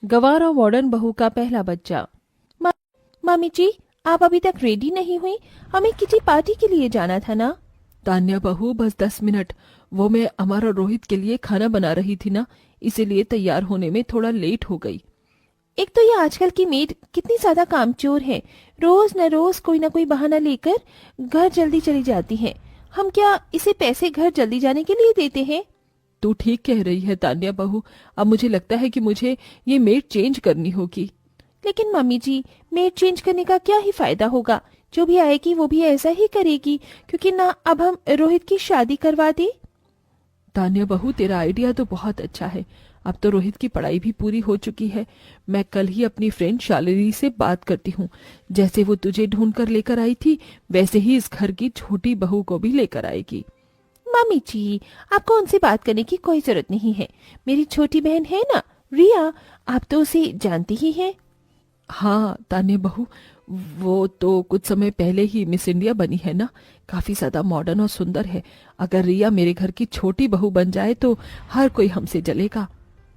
गंवार और मॉडर्न बहू का पहला बच्चा। मा, मामी जी, आप अभी तक रेडी नहीं हुई? हमें किसी पार्टी के लिए जाना था ना। तान्या बहू, बस 10 मिनट। वो मैं हमारा रोहित के लिए खाना बना रही थी ना, इसीलिए तैयार होने में थोड़ा लेट हो गई। एक तो ये आजकल की मेड कितनी ज्यादा कामचोर है, रोज न रोज कोई ना कोई बहाना लेकर घर जल्दी चली जाती है। हम क्या इसे पैसे घर जल्दी जाने के लिए देते हैं? तू ठीक कह रही है तान्या बहू, अब मुझे लगता है कि मुझे ये मेड चेंज करनी होगी। लेकिन मम्मी जी, मेड चेंज करने का क्या ही फायदा होगा? जो भी आएगी वो भी ऐसा ही करेगी, क्योंकि ना अब हम रोहित की शादी करवा दे। तान्या बहू, तेरा आइडिया तो बहुत अच्छा है। अब तो रोहित की पढ़ाई भी पूरी हो चुकी है। मैं कल ही अपनी फ्रेंड शालिनी से बात करती हूँ। जैसे वो तुझे ढूंढ कर लेकर आई थी, वैसे ही इस घर की छोटी बहू को भी लेकर आएगी। मम्मी जी, आपको उनसे बात करने की कोई जरूरत नहीं है। मेरी छोटी बहन है ना, रिया, आप तो उसे जानती ही हैं। हाँ तान्या बहू, वो तो कुछ समय पहले ही मिस इंडिया बनी है ना, काफी ज्यादा मॉडर्न और सुंदर है। अगर रिया मेरे घर की छोटी बहू बन जाए तो हर कोई हमसे जलेगा।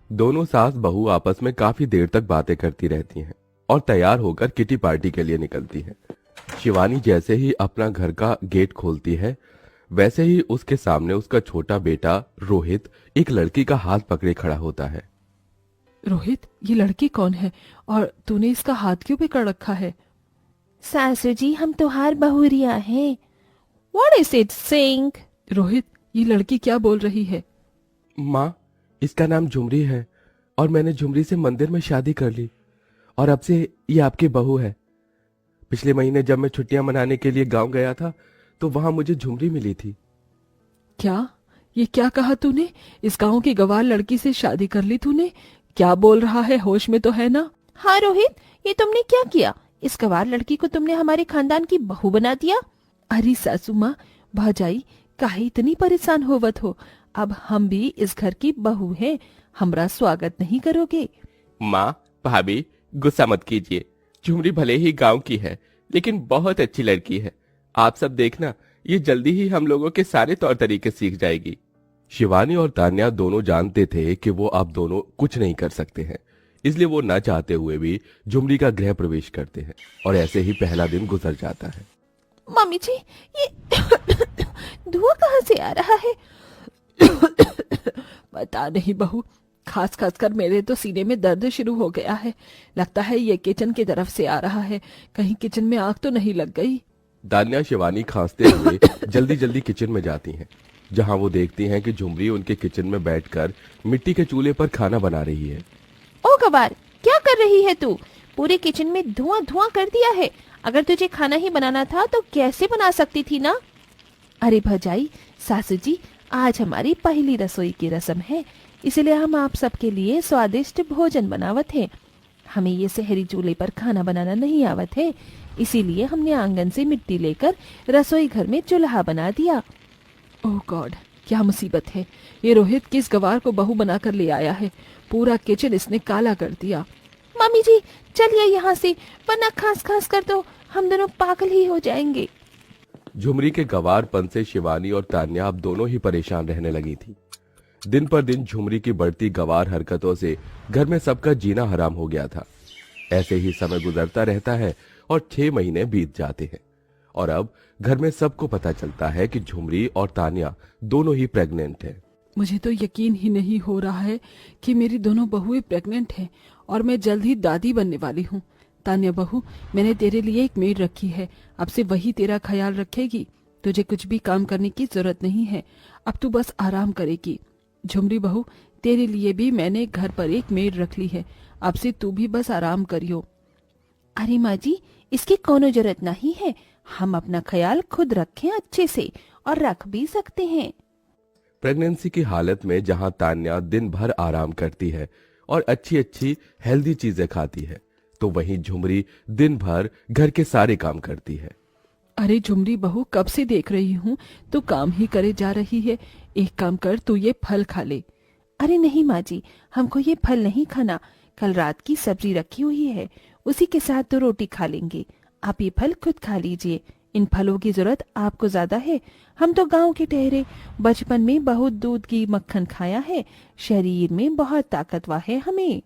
दोनों सास बहू आपस में काफी देर तक बातें करती रहती हैं और तैयार होकर किटी पार्टी के लिए निकलती हैं। शिवानी जैसे ही अपना घर का गेट खोलती है, वैसे ही उसके सामने उसका छोटा बेटा रोहित एक लड़की का हाथ पकड़े खड़ा होता है। रोहित, ये लड़की कौन है और तूने इसका हाथ क्यों पकड़ रखा है? सासू जी, हम त्योहार बहू रिया हैं। What is it saying? Rohit, ये लड़की क्या बोल रही है? माँ, इसका नाम झुमरी है और मैंने झुमरी से मंदिर में शादी कर ली और अब से ये आपकी बहू है। पिछले महीने जब मैं छुट्टियां मनाने के लिए गांव गया था तो वहां मुझे झुमरी मिली थी। क्या? ये क्या कहा तूने? इस गांव की गवार लड़की से शादी कर ली तूने? क्या बोल रहा है? होश में तो है ना? हाँ रोहित, ये तुमने क्या किया? इस गवार लड़की को तुमने हमारे खानदान की बहू बना दिया। अरे सासू माँ, भाजाई, काहे इतनी परेशान होवत हो? अब हम भी इस घर की बहू हैं, हमरा स्वागत नहीं करोगे? माँ, भाभी, गुस्सा मत कीजिए। झुमरी भले ही गांव की है, लेकिन बहुत अच्छी लड़की है। आप सब देखना, ये जल्दी ही हम लोगों के सारे तौर तरीके सीख जाएगी। शिवानी और तान्या दोनों जानते थे कि वो अब दोनों कुछ नहीं कर सकते हैं, इसलिए वो न चाहते हुए भी झुमरी का गृह प्रवेश करते हैं और ऐसे ही पहला दिन गुजर जाता है। मम्मी जी, ये धुआं कहाँ से आ रहा है? पता नहीं बहू, खास खास कर मेरे तो सीने में दर्द शुरू हो गया है। लगता है ये किचन की तरफ से आ रहा है। कहीं किचन में आग तो नहीं लग गई? तान्या शिवानी खांसते हुए जल्दी जल्दी किचन में जाती हैं, जहां वो देखती हैं कि झुमरी उनके किचन में बैठकर मिट्टी के चूल्हे पर खाना बना रही है। ओ गवार, क्या कर रही है तू? पूरे किचन में धुआं धुआं कर दिया है। अगर तुझे खाना ही बनाना था तो कैसे बना सकती थी ना? अरे भजाई, सासू जी, आज हमारी पहली रसोई की रस्म है, इसलिए हम आप सबके लिए स्वादिष्ट भोजन बनावत हैं। हमें ये शहरी चूल्हे पर खाना बनाना नहीं आवत है, इसीलिए हमने आंगन से मिट्टी लेकर रसोई घर में चूल्हा बना दिया। ओह गॉड, क्या मुसीबत है! ये रोहित किस गवार को बहू बनाकर ले आया है? पूरा किचन इसने काला कर दिया। मम्मी जी, चलिए यहाँ से, वरना खास खास कर तो हम दोनों पागल ही हो जाएंगे। झुमरी के गवारपन से शिवानी और तान्या अब दोनों ही परेशान रहने लगी थी। दिन पर दिन झुमरी की बढ़ती गवार हरकतों से घर में सबका जीना हराम हो गया था। ऐसे ही समय गुजरता रहता है और 6 महीने बीत जाते हैं और अब घर में सबको पता चलता है कि झुमरी और तान्या दोनों ही प्रेग्नेंट हैं। मुझे तो यकीन ही नहीं हो रहा है कि मेरी दोनों बहुएं प्रेग्नेंट हैं और मैं जल्द ही दादी बनने वाली हूँ। तान्या बहू, मैंने तेरे लिए एक मेड रखी है, अब से वही तेरा ख्याल रखेगी। तुझे कुछ भी काम करने की जरूरत नहीं है, अब तू बस आराम करेगी। झुमरी बहू, तेरे लिए भी मैंने घर पर एक मेड रख ली है, अब से तू भी बस आराम करियो। अरे माँ जी, इसकी कोनो जरूरत नहीं है, हम अपना ख्याल खुद रखें अच्छे से, और रख भी सकते हैं। प्रेगनेंसी की हालत में जहां तान्या दिन भर आराम करती है और अच्छी अच्छी हेल्दी चीजें खाती है, तो वहीं झुमरी दिन भर घर के सारे काम करती है। अरे झुमरी बहू, कब से देख रही हूँ तू काम ही करे जा रही है। एक काम कर, तू ये फल खा ले। अरे नहीं माँ जी, हमको ये फल नहीं खाना। कल रात की सब्जी रखी हुई है, उसी के साथ 2 रोटी खा लेंगे। आप ये फल खुद खा लीजिए, इन फलों की जरूरत आपको ज्यादा है। हम तो गांव के ठहरे, बचपन में बहुत दूध की मक्खन खाया है, शरीर में बहुत ताकतवर है हमें।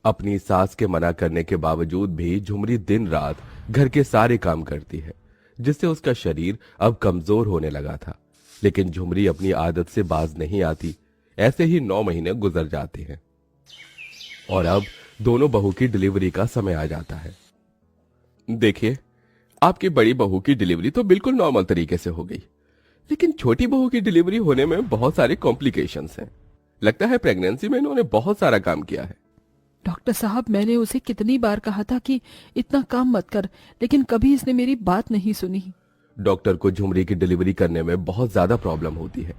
अपनी सास के मना करने के बावजूद भी झुमरी दिन रात घर के सारे काम करती है, जिससे उसका शरीर अब कमजोर होने लगा था। लेकिन झुमरी अपनी आदत से बाज नहीं आती। ऐसे ही 9 महीने गुजर जाते हैं और अब दोनों बहू की डिलीवरी का समय आ जाता है। देखिए, आपकी बड़ी बहू की डिलीवरी तो बिल्कुल नॉर्मल तरीके से हो गई, लेकिन छोटी बहू की डिलीवरी होने में बहुत सारे कॉम्प्लिकेशंस हैं। लगता है प्रेगनेंसी में इन्होंने बहुत सारा काम किया है। डॉक्टर साहब, मैंने उसे कितनी बार कहा था कि इतना काम मत कर, लेकिन कभी इसने मेरी बात नहीं सुनी। डॉक्टर को झुमरी की डिलीवरी करने में बहुत ज्यादा प्रॉब्लम होती है।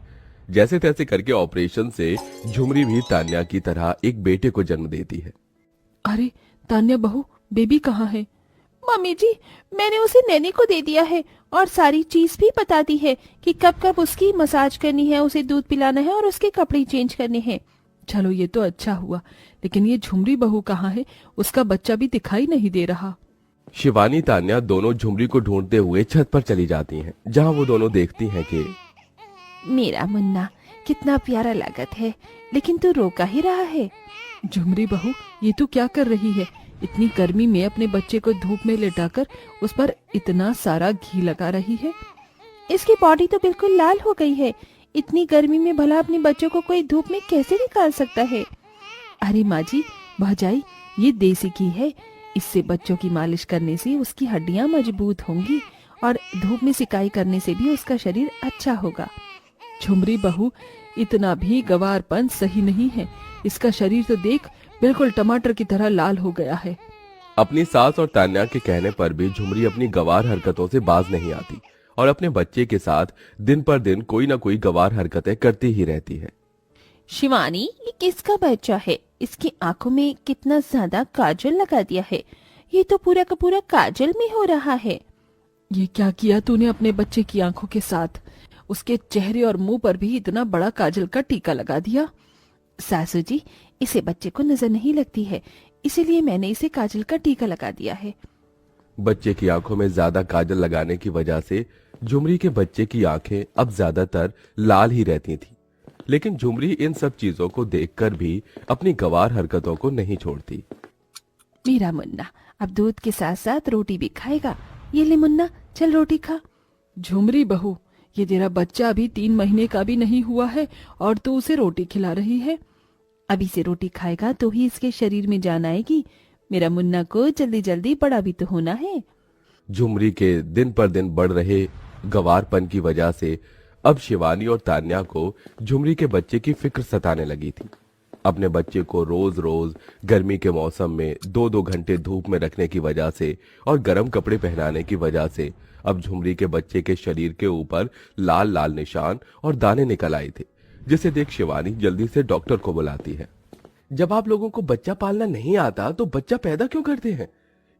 जैसे तैसे करके ऑपरेशन से झुमरी भी तान्या की तरह एक बेटे को जन्म देती है। अरे तान्या बहू, बेबी कहाँ है? मम्मी जी, मैंने उसे नैनी को दे दिया है और सारी चीज भी बता दी है कि कब कब उसकी मसाज करनी है, उसे दूध पिलाना है और उसके कपड़े चेंज करने हैं। चलो ये तो अच्छा हुआ, लेकिन ये झुमरी बहू कहाँ है? उसका बच्चा भी दिखाई नहीं दे रहा। शिवानी तान्या दोनों झुमरी को ढूंढते हुए छत पर चली जाती हैं, जहां वो दोनों देखती हैं कि मेरा मुन्ना कितना प्यारा लागत है, लेकिन तू रोका ही रहा है। झुमरी बहू, ये तू क्या कर रही है? इतनी गर्मी में अपने बच्चे को धूप में लेटाकर उस पर इतना सारा घी लगा रही है। इसकी बॉडी तो बिल्कुल लाल हो गई है। इतनी गर्मी में भला अपने बच्चों को कोई धूप में कैसे निकाल सकता है? अरे माँ जी, भौजाई, ये देसी घी है। इससे बच्चों की मालिश करने से उसकी हड्डियां मजबूत होंगी और धूप में सिकाई करने से भी उसका शरीर अच्छा होगा। झुमरी बहू, इतना भी गवारपन सही नहीं है। इसका शरीर तो देख, बिल्कुल टमाटर की तरह लाल हो गया है। अपनी सास और तान्या के कहने पर भी झुमरी अपनी गवार हरकतों से बाज नहीं आती और अपने बच्चे के साथ दिन पर दिन कोई ना कोई गवार हरकतें करती ही रहती है। शिवानी, ये किसका बच्चा है? इसकी आंखों में कितना ज्यादा काजल लगा दिया है। ये तो पूरा का पूरा काजल में हो रहा है। ये क्या किया तूने अपने बच्चे की आंखों के साथ? उसके चेहरे और मुंह पर भी इतना बड़ा काजल का टीका लगा दिया। सासू जी, इसे बच्चे को नजर नहीं लगती है, इसीलिए मैंने इसे काजल का टीका लगा दिया है। बच्चे की आंखों में ज्यादा काजल लगाने की वजह से झुमरी के बच्चे की आंखें अब ज्यादातर लाल ही रहती थी, लेकिन झुमरी इन सब चीजों को देखकर भी अपनी गवार हरकतों को नहीं छोड़ती। मेरा मुन्ना अब दूध के साथ साथ रोटी भी खाएगा। ये ले मुन्ना, चल रोटी खा। झुमरी बहू, ये तेरा बच्चा अभी 3 महीने का भी नहीं हुआ है और तू उसे रोटी खिला रही है। अभी से रोटी खाएगा तो ही इसके शरीर में जान आएगी। मेरा मुन्ना को जल्दी जल्दी बड़ा भी तो होना है। झुमरी के दिन पर दिन बढ़ रहे गवारपन की वजह से अब शिवानी और तान्या को झुमरी के बच्चे की फिक्र सताने लगी थी। अपने बच्चे को रोज रोज गर्मी के मौसम में 2-2 घंटे धूप में रखने की वजह से और गर्म कपड़े पहनाने की वजह से अब झुमरी के बच्चे के शरीर के ऊपर लाल लाल निशान और दाने निकल आए थे, जिसे देख शिवानी जल्दी से डॉक्टर को बुलाती है। जब आप लोगों को बच्चा पालना नहीं आता तो बच्चा पैदा क्यों करते हैं?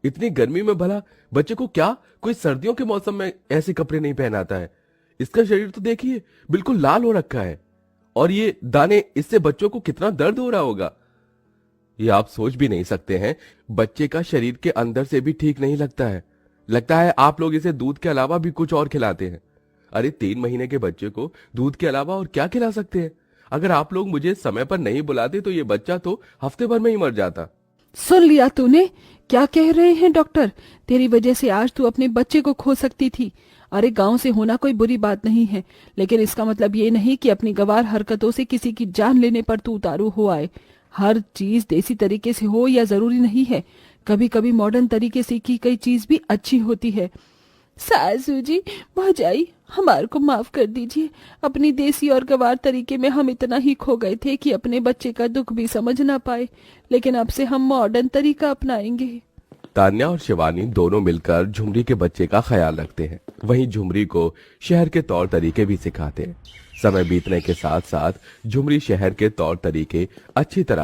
इतनी गर्मी में भला बच्चे को क्या कोई सर्दियों के मौसम में ऐसे कपड़े नहीं पहनाता है? इसका शरीर तो देखिए, बिल्कुल लाल हो रखा है और ये दाने, इससे बच्चों को कितना दर्द हो रहा होगा। ये आप सोच भी नहीं सकते हैं। बच्चे का शरीर के अंदर से भी ठीक नहीं लगता है। लगता है आप लोग इसे दूध के अलावा भी कुछ और खिलाते हैं। अरे 3 महीने के बच्चे को दूध के अलावा और क्या खिला सकते हैं? अगर आप लोग मुझे समय पर नहीं बुलाते तो ये बच्चा तो हफ्ते भर में ही मर जाता। सुन लिया तूने? क्या कह रहे हैं डॉक्टर? तेरी वजह से आज तू अपने बच्चे को खो सकती थी। अरे गांव से होना कोई बुरी बात नहीं है, लेकिन इसका मतलब ये नहीं कि अपनी गवार हरकतों से किसी की जान लेने पर तू उतारू हो आए। हर चीज देसी तरीके से हो या जरूरी नहीं है। कभी कभी मॉडर्न तरीके से की गई चीज भी अच्छी होती है। सासू जी, भौजाई, हमारे को माफ कर दीजिए। अपनी देसी और गवार तरीके में हम इतना ही खो गए थे कि अपने बच्चे का दुख भी समझ ना पाए, लेकिन अब से हम मॉडर्न तरीका अपनाएंगे। तान्या और शिवानी दोनों मिलकर झुमरी के बच्चे का ख्याल रखते हैं। वहीं झुमरी को शहर के तौर तरीके भी सिखाते हैं। समय बीतने के साथ साथ झुमरी शहर के तौर तरीके अच्छी तरह